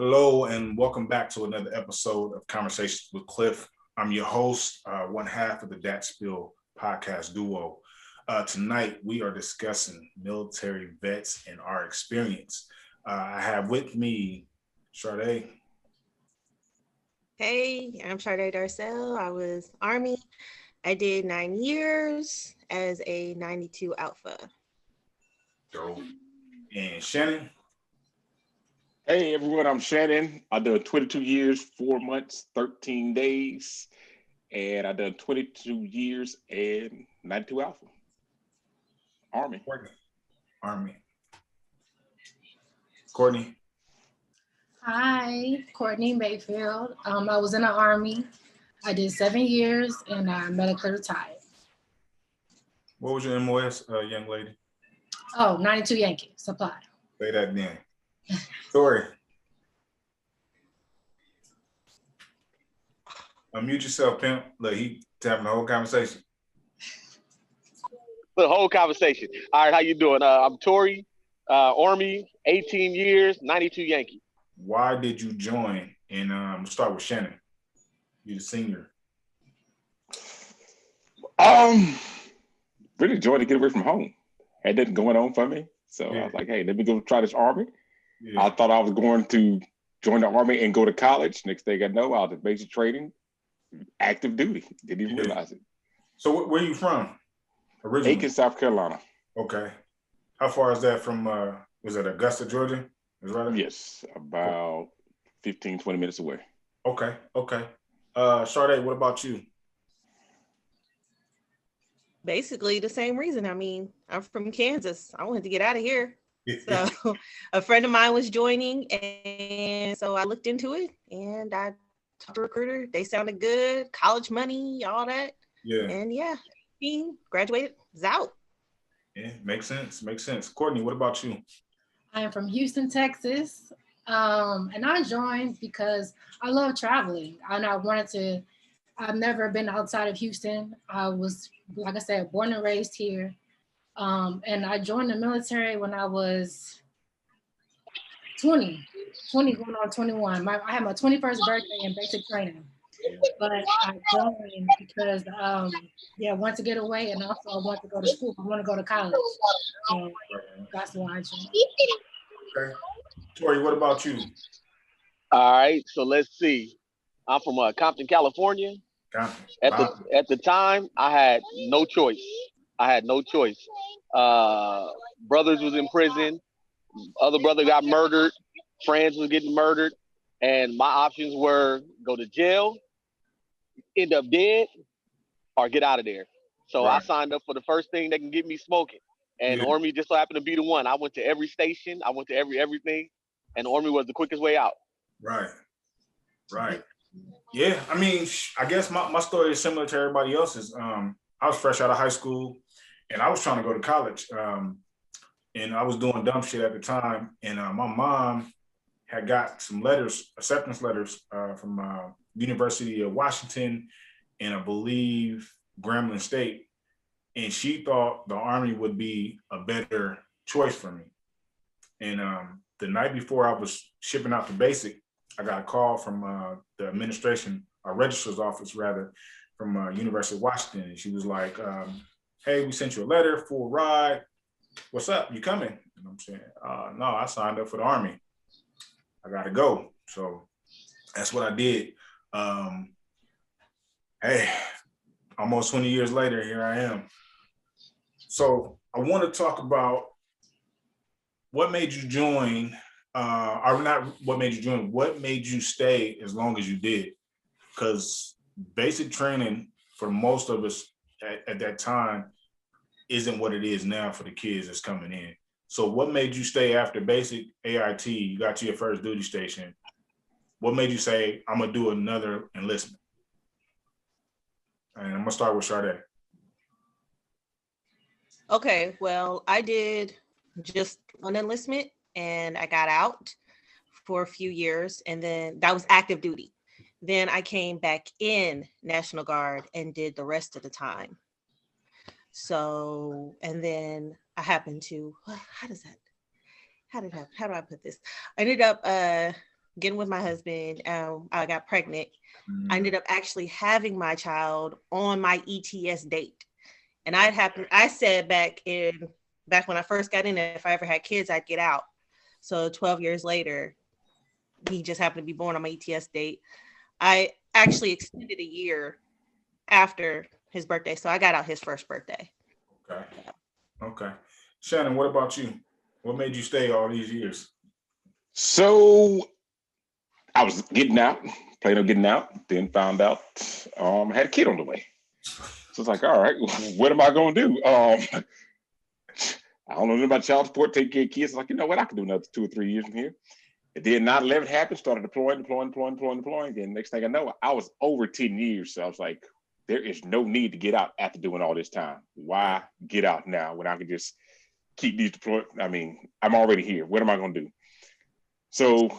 Hello, and welcome back to another episode of Conversations with Cliff. I'm your host, one half of the Dat Spill podcast duo. Tonight, we are discussing military vets and our experience. I have with me Sade. Hey, I'm Sade Darcel. I was Army. I did 9 years as a 92 Alpha. Dope. And Shannon. Hey everyone, I'm Shannon. I done 22 years, 4 months, 13 days, and I done 22 years and 92 Alpha. Army. Army. Courtney. Hi, Courtney Mayfield. I was in the Army. I did 7 years and I medically retired. What was your MOS, young lady? Oh, 92 Yankee Supply. Say that then. Tori. Unmute yourself, pimp. Look, he's having the whole conversation. The whole conversation. All right, how you doing? I'm Tori, Army, 18 years, 92 Yankee. Why did you join? And start with Shannon. You're the senior. Really enjoyed to get away from home. Had nothing going on for me. So I was like, hey, let me go try this Army. Yeah. I thought I was going to join the Army and go to college. Next thing I know, I was at basic training, active duty. Didn't even realize it. So where are you from? Originally? Aiken, South Carolina. Okay. How far is that from, was it Augusta, Georgia? Is that right? Yes, about 15, 20 minutes away. Okay. Sade, what about you? Basically the same reason. I mean, I'm from Kansas. I wanted to get out of here. So a friend of mine was joining, and so I looked into it, and I talked to a recruiter. They sounded good, college money, all that. Yeah. And graduated, is out. Yeah, makes sense. Courtney, what about you? I am from Houston, Texas, and I joined because I love traveling, and I've never been outside of Houston. I was, like I said, born and raised here. And I joined the military when I was 20 going on 21. I had my 21st birthday in basic training. But I joined because, I want to get away, and also I want to go to school. I want to go to college. So that's why I joined. Okay. Tori, what about you? All right, so let's see. I'm from Compton, California. At the time, I had no choice. Brothers was in prison. Other brother got murdered. Friends was getting murdered. And my options were go to jail, end up dead, or get out of there. So I signed up for the first thing that can get me smoking. And Army just so happened to be the one. I went to every station. I went to everything. And Army was the quickest way out. Right. Yeah, I mean, I guess my story is similar to everybody else's. I was fresh out of high school, and I was trying to go to college. And I was doing dumb shit at the time. And my mom had got some acceptance letters from University of Washington and I believe Grambling State. And she thought the Army would be a better choice for me. And the night before I was shipping out the basic, I got a call from the administration, our registrar's office rather, from University of Washington. And she was like, hey, we sent you a letter, full ride. What's up? You coming? And I'm saying, no, I signed up for the Army. I got to go. So that's what I did. Hey, almost 20 years later, here I am. So I want to talk about what made you join, or not what made you join, what made you stay as long as you did? Because basic training for most of us at that time isn't what it is now for the kids that's coming in. So what made you stay after basic AIT? You got to your first duty station. What made you say, I'm going to do another enlistment? And I'm going to start with Sade. Okay, well, I did just one enlistment and I got out for a few years, and then that was active duty. Then I came back in National Guard and did the rest of the time. So, and then I happened to, how do I put this? I ended up getting with my husband. I got pregnant. Mm. I ended up actually having my child on my ETS date. And I said back when I first got in, if I ever had kids, I'd get out. So 12 years later, he just happened to be born on my ETS date. I actually extended a year after his birthday. So I got out his first birthday. Okay. Okay. Shannon, what about you? What made you stay all these years? So I was getting out, planning on getting out, then found out I had a kid on the way. So it's like, all right, what am I going to do? I don't know about child support, take care of kids. Like, you know what? I can do another 2 or 3 years from here. And then 9/11 happened, started deploying. And next thing I know, I was over 10 years. So I was like, there is no need to get out after doing all this time. Why get out now when I can just keep these deployed? I mean, I'm already here. What am I going to do? So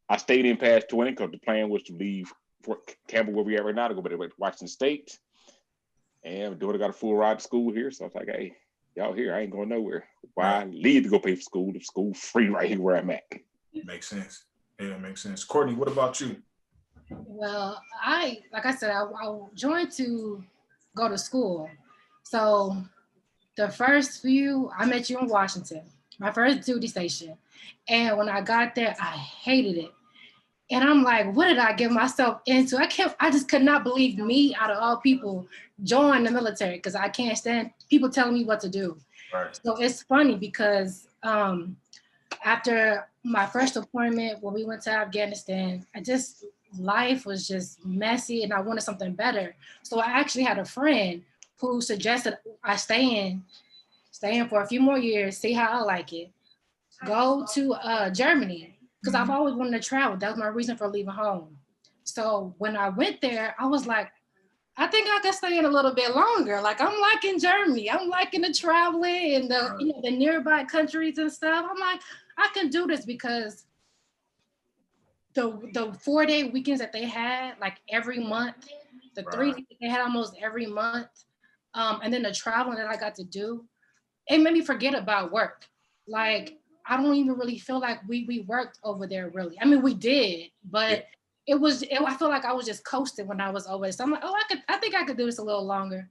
I stayed in past 20 because the plan was to leave Fort Campbell, where we at right now, to go back to Washington State. And my daughter got a full ride to school here. So I was like, hey, y'all here. I ain't going nowhere. Why leave to go pay for school? The school free right here where I'm at. Makes sense. Yeah, makes sense. Courtney, what about you? Well, like I said, I joined to go to school. So the first few, I met you in Washington, my first duty station. And when I got there, I hated it. And I'm like, what did I get myself into? I just could not believe me, out of all people, join the military, because I can't stand people telling me what to do. Right. So it's funny because after my first deployment, when we went to Afghanistan, life was just messy and I wanted something better. So I actually had a friend who suggested I stay in for a few more years, see how I like it, go to Germany, because I've always wanted to travel. That was my reason for leaving home. So when I went there, I was like, I think I could stay in a little bit longer. Like, I'm liking Germany. I'm liking the traveling and the nearby countries and stuff. I'm like, I can do this, because the 4-day weekends that they had, like every month, the 3 days they had almost every month, and then the traveling that I got to do, it made me forget about work. Like, I don't even really feel like we worked over there, really. I mean, we did, but I feel like I was just coasting when I was over there. So I'm like, oh, I think I could do this a little longer.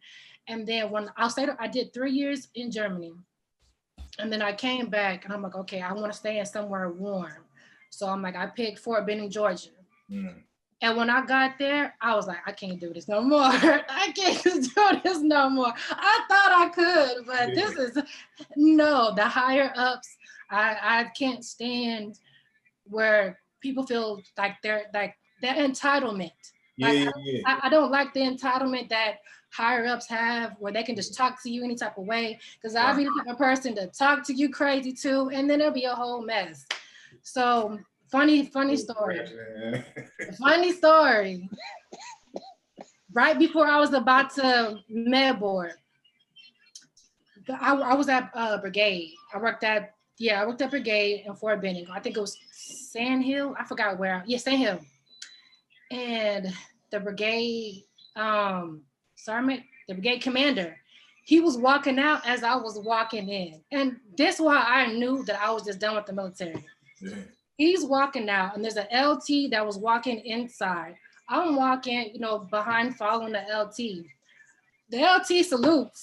And then when I did 3 years in Germany, and then I came back and I'm like, okay, I want to stay in somewhere warm. So I'm like, I picked Fort Benning, Georgia. And when I got there, I was like, I can't do this no more. I can't do this no more. I thought I could, but this is, no, the higher ups, I can't stand where people feel like they're like that entitlement. I don't like the entitlement that higher ups have, where they can just talk to you any type of way, because I'll be the type of person to talk to you crazy too, and then it'll be a whole mess. So funny story. Funny story. Right before I was about to med board, I was at Brigade. I worked at Brigade in Fort Benning. I think it was Sand Hill. I forgot where. Yeah, Sand Hill. And the Brigade sergeant, the Brigade commander, he was walking out as I was walking in. And that's why I knew that I was just done with the military. Yeah. He's walking out, and there's an LT that was walking inside. I'm walking, behind, following the LT. The LT salutes.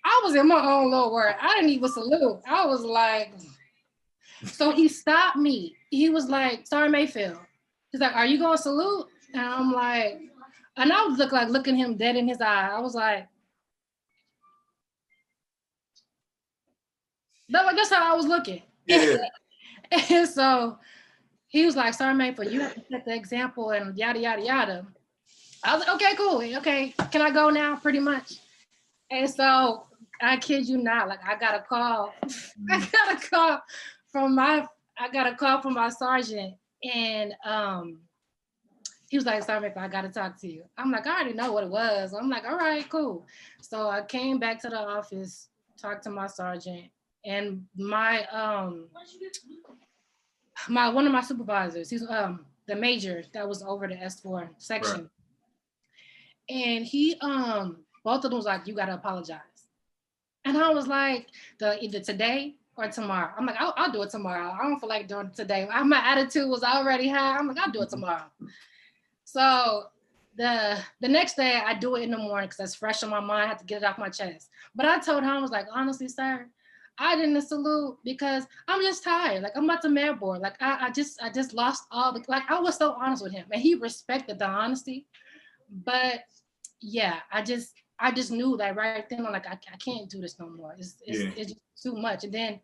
I was in my own little world. I didn't even salute. I was like, so he stopped me. He was like, Sergeant Mayfield. He's like, are you going to salute? And I'm like, and I was looking him dead in his eye. I was like, that's how I was looking. Yeah. And so he was like, Sergeant Mayfield, you have to set the example and yada, yada, yada. I was like, okay, cool. Okay, can I go now? Pretty much. And so I kid you not, like I got a call. I got a call from my sergeant, and he was like, Sergeant, I gotta talk to you. I'm like, I already know what it was. I'm like, all right, cool. So I came back to the office, talked to my sergeant, and my one of my supervisors, he's the major that was over the S4 section. Right. And he both of them was like, you gotta apologize. And I was like, either today or tomorrow. I'm like, I'll do it tomorrow. I don't feel like doing it today. My attitude was already high. I'm like, I'll do it tomorrow. So the next day I do it in the morning because that's fresh on my mind. I have to get it off my chest. But I told him, I was like, honestly, sir, I didn't salute because I'm just tired. Like, I'm about to med board. Like, I just lost all the, like, I was so honest with him and he respected the honesty. But yeah, I just knew that right then, I'm like, I can't do this no more. It's just too much. And then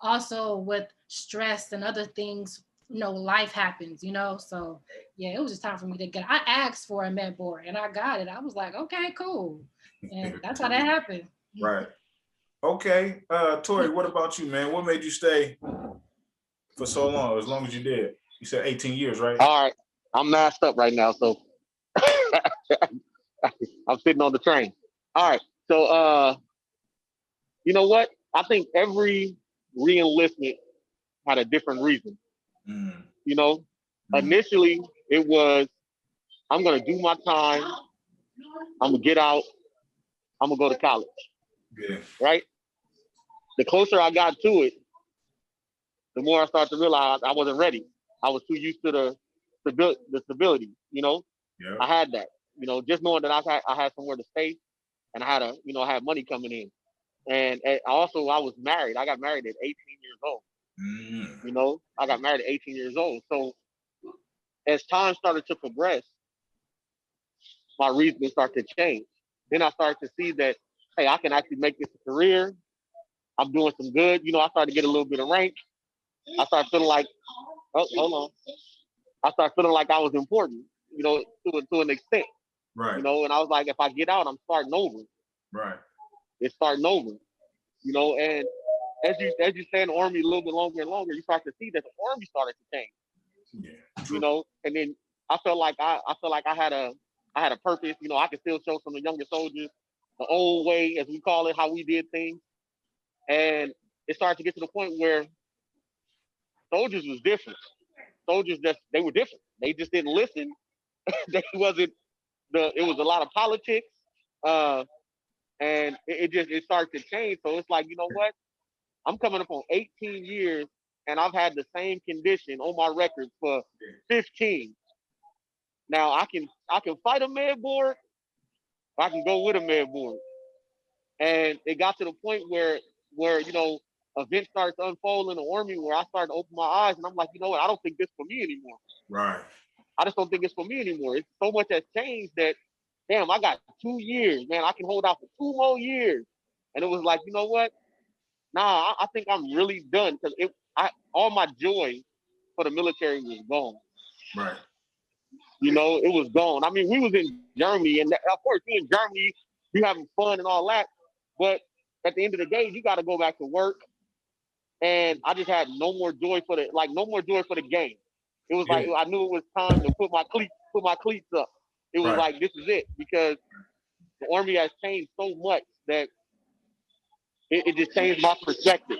also with stress and other things, life happens, So yeah, it was just time for me to get. I asked for a med board and I got it. I was like, okay, cool. And that's how that happened. Right. Okay. Tori, what about you, man? What made you stay for so long as you did? You said 18 years, right? All right. I'm masked up right now, so I'm sitting on the train. All right. So you know what? I think every re-enlistment had a different reason. Initially it was, I'm gonna do my time, I'm gonna get out, I'm gonna go to college. Yeah. Right? The closer I got to it, the more I started to realize I wasn't ready. I was too used to the stability, Yeah. I had that, just knowing that I had somewhere to stay and I had money coming in. And also I was married. I got married at 18 years old. I got married at 18 years old. So as time started to progress, my reasoning started to change. Then I started to see that, hey, I can actually make this a career. I'm doing some good. I started to get a little bit of rank. I started feeling like, oh, hold on. I started feeling like I was important, to an extent. Right. And I was like, if I get out, I'm starting over. Right. It's starting over. And as you stay in the Army a little bit longer and longer, you start to see that the Army started to change. Yeah. And then I felt like I had a purpose. I could still show some of the younger soldiers the old way, as we call it, how we did things. And it started to get to the point where soldiers was different. Soldiers they were different. They just didn't listen. It was a lot of politics. And it started to change. So it's like, you know what? I'm coming up on 18 years and I've had the same condition on my record for 15. Now I can fight a med board, or I can go with a med board. And it got to the point where events started to unfold in the Army where I started to open my eyes and I'm like, you know what? I don't think this is for me anymore. Right. I just don't think it's for me anymore. It's so much has changed that, damn, I got 2 years, man. I can hold out for 2 more years. And it was like, you know what? Nah, I think I'm really done because all my joy for the military was gone. Right. It was gone. I mean, we was in Germany, and of course, you in Germany, you having fun and all that. But at the end of the day, you got to go back to work. And I just had no more joy for the game. It was like I knew it was time to put my cleats up. It was like, this is it, because the Army has changed so much that it just changed my perspective.